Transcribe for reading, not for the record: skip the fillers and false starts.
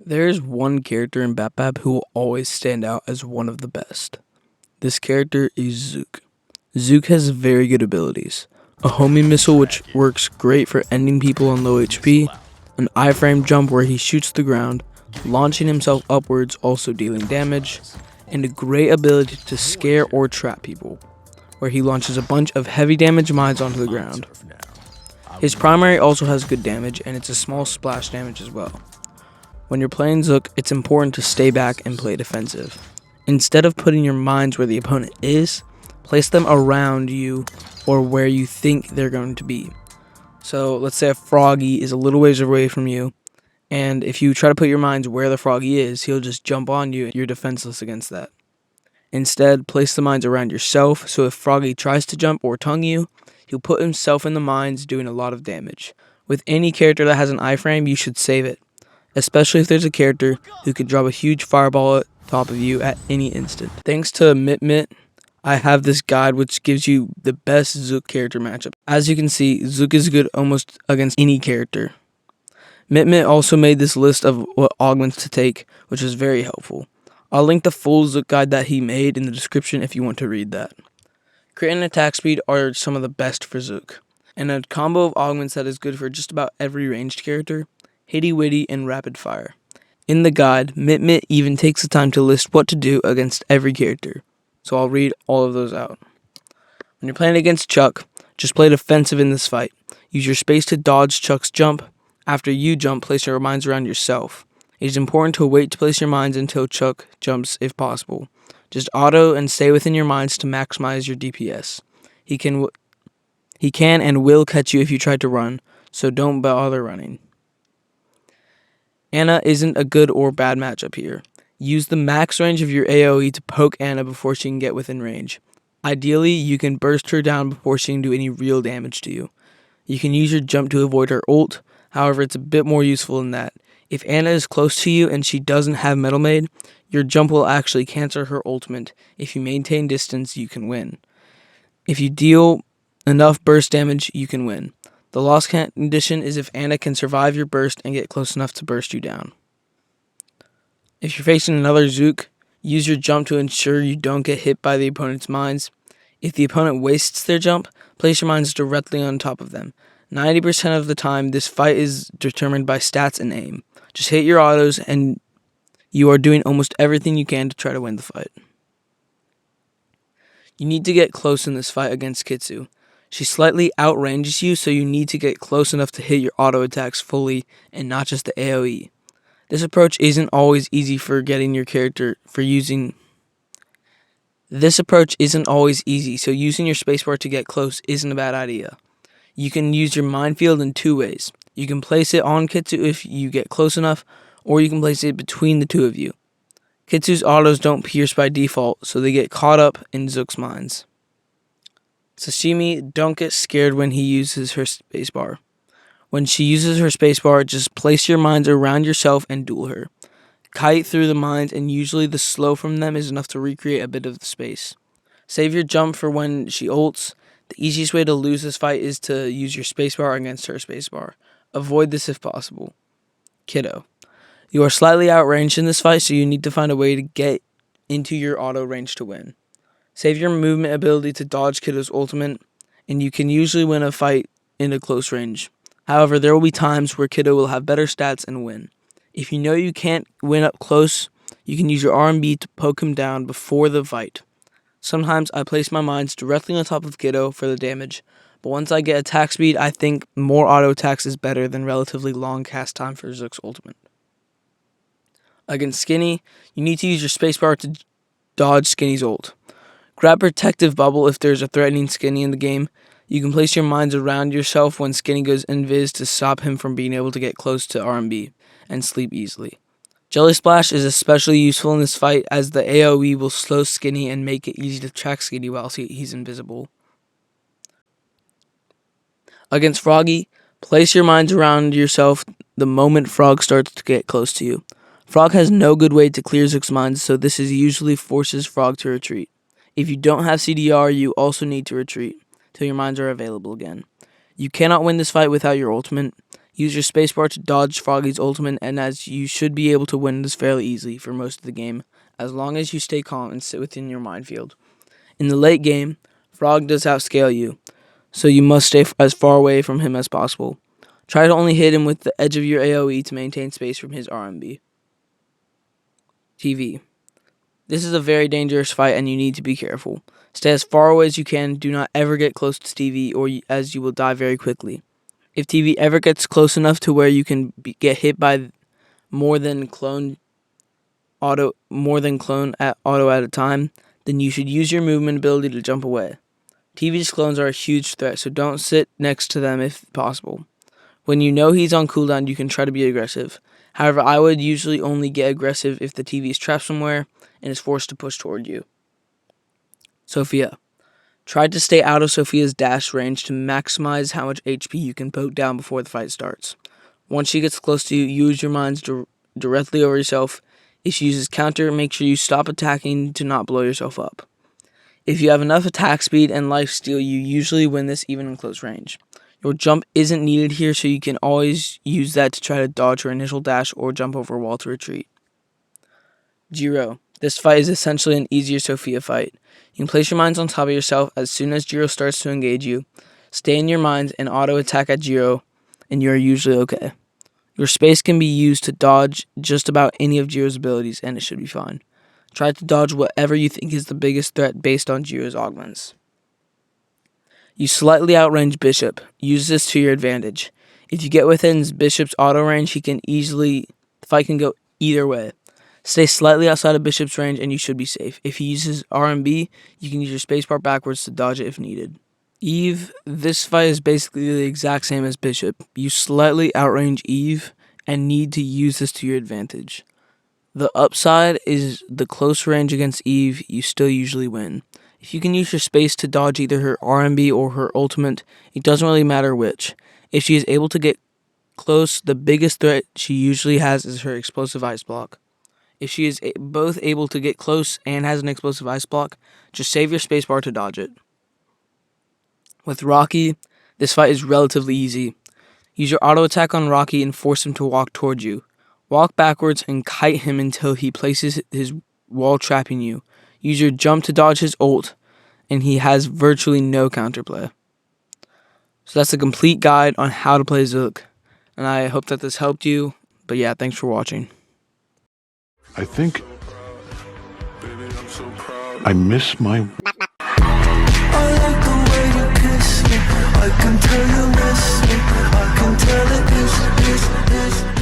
There's one character in BAPBAP who will always stand out as one of the best. This character is Zook. Zook has very good abilities. A homing missile which works great for ending people on low HP, an iframe jump where he shoots the ground, launching himself upwards also dealing damage, and a great ability to scare or trap people, where he launches a bunch of heavy damage mines onto the ground. His primary also has good damage and it's a small splash damage as well. When you're playing Zook, it's important to stay back and play defensive. Instead of putting your mines where the opponent is, place them around you or where you think they're going to be. So let's say a froggy is a little ways away from you, and if you try to put your mines where the froggy is, he'll just jump on you and you're defenseless against that. Instead, place the mines around yourself, so if froggy tries to jump or tongue you, he'll put himself in the mines doing a lot of damage. With any character that has an iframe, you should save it, especially if there's a character who could drop a huge fireball at top of you at any instant. Thanks to BAPBAP, I have this guide which gives you the best Zook character matchup. As you can see, Zook is good almost against any character. BAPBAP also made this list of what augments to take, which is very helpful. I'll link the full Zook guide that he made in the description if you want to read that. Crit and attack speed are some of the best for Zook, and a combo of augments that is good for just about every ranged character: Hitty Witty, and Rapid Fire. In the guide, BAPBAP even takes the time to list what to do against every character, so I'll read all of those out. When you're playing against Chuck, just play defensive in this fight. Use your space to dodge Chuck's jump. After you jump, place your mines around yourself. It is important to wait to place your mines until Chuck jumps if possible. Just auto and stay within your mines to maximize your DPS. He can and will catch you if you try to run, so don't bother running. Anna isn't a good or bad matchup here. Use the max range of your AoE to poke Anna before she can get within range. Ideally, you can burst her down before she can do any real damage to you. You can use your jump to avoid her ult, however it's a bit more useful than that. If Anna is close to you and she doesn't have Metal Maid, your jump will actually cancel her ultimate. If you maintain distance, you can win. If you deal enough burst damage, you can win. The loss condition is if Anna can survive your burst and get close enough to burst you down. If you're facing another Zook, use your jump to ensure you don't get hit by the opponent's mines. If the opponent wastes their jump, place your mines directly on top of them. 90% of the time, this fight is determined by stats and aim. Just hit your autos and you are doing almost everything you can to try to win the fight. You need to get close in this fight against Kitsu. She slightly outranges you, so you need to get close enough to hit your auto attacks fully and not just the AoE. This approach isn't always easy so using your spacebar to get close isn't a bad idea. You can use your minefield in two ways. You can place it on Kitsu if you get close enough, or you can place it between the two of you. Kitsu's autos don't pierce by default, so they get caught up in Zook's mines. Sashimi, don't get scared when he uses her spacebar. When she uses her spacebar, just place your mines around yourself and duel her. Kite through the mines, and usually the slow from them is enough to recreate a bit of the space. Save your jump for when she ults. The easiest way to lose this fight is to use your spacebar against her spacebar. Avoid this if possible. Kiddo. You are slightly outranged in this fight, so you need to find a way to get into your auto range to win. Save your movement ability to dodge Kiddo's ultimate, and you can usually win a fight in a close range. However, there will be times where Kiddo will have better stats and win. If you know you can't win up close, you can use your R&B to poke him down before the fight. Sometimes I place my mines directly on top of Kiddo for the damage, but once I get attack speed, I think more auto attacks is better than relatively long cast time for Zook's ultimate. Against Skinny, you need to use your spacebar to dodge Skinny's ult. Grab Protective Bubble if there's a threatening Skinny in the game. You can place your mines around yourself when Skinny goes invis to stop him from being able to get close to R&B and sleep easily. Jelly Splash is especially useful in this fight as the AoE will slow Skinny and make it easy to track Skinny while he's invisible. Against Froggy, place your mines around yourself the moment Frog starts to get close to you. Frog has no good way to clear Zook's mines, so this usually forces Frog to retreat. If you don't have CDR, you also need to retreat till your mines are available again. You cannot win this fight without your ultimate. Use your spacebar to dodge Froggy's ultimate, and as you should be able to win this fairly easily for most of the game, as long as you stay calm and sit within your minefield. In the late game, Frog does outscale you, so you must stay as far away from him as possible. Try to only hit him with the edge of your AoE to maintain space from his RMB. TV. This is a very dangerous fight and you need to be careful. Stay as far away as you can. Do not ever get close to TV as you will die very quickly. If TV ever gets close enough to where you can get hit by more than clone at auto at a time, then you should use your movement ability to jump away. TV's clones are a huge threat, so don't sit next to them if possible. When you know he's on cooldown, you can try to be aggressive. However, I would usually only get aggressive if the TV is trapped somewhere and is forced to push toward you. Sophia. Try to stay out of Sophia's dash range to maximize how much HP you can poke down before the fight starts. Once she gets close to you, use your mines directly over yourself. If she uses counter, make sure you stop attacking to not blow yourself up. If you have enough attack speed and lifesteal, you usually win this even in close range. Your jump isn't needed here, so you can always use that to try to dodge her initial dash or jump over a wall to retreat. Jiro. This fight is essentially an easier Sophia fight. You can place your mines on top of yourself as soon as Jiro starts to engage you. Stay in your mines and auto-attack at Jiro, and you are usually okay. Your space can be used to dodge just about any of Jiro's abilities, and it should be fine. Try to dodge whatever you think is the biggest threat based on Jiro's augments. You slightly outrange Bishop. Use this to your advantage. If you get within Bishop's auto range, the fight can go either way. Stay slightly outside of Bishop's range and you should be safe. If he uses RMB, you can use your spacebar backwards to dodge it if needed. Eve, this fight is basically the exact same as Bishop. You slightly outrange Eve and need to use this to your advantage. The upside is the close range against Eve, you still usually win. If you can use your space to dodge either her RMB or her ultimate, it doesn't really matter which. If she is able to get close, the biggest threat she usually has is her explosive ice block. If she is both able to get close and has an explosive ice block, just save your spacebar to dodge it. With Rocky, this fight is relatively easy. Use your auto attack on Rocky and force him to walk towards you. Walk backwards and kite him until he places his wall trapping you. Use your jump to dodge his ult, and he has virtually no counterplay. So that's a complete guide on how to play Zook, and I hope that this helped you. But yeah, thanks for watching. I think I miss my... I like the way you kiss me. I can tell you miss me. I can tell it is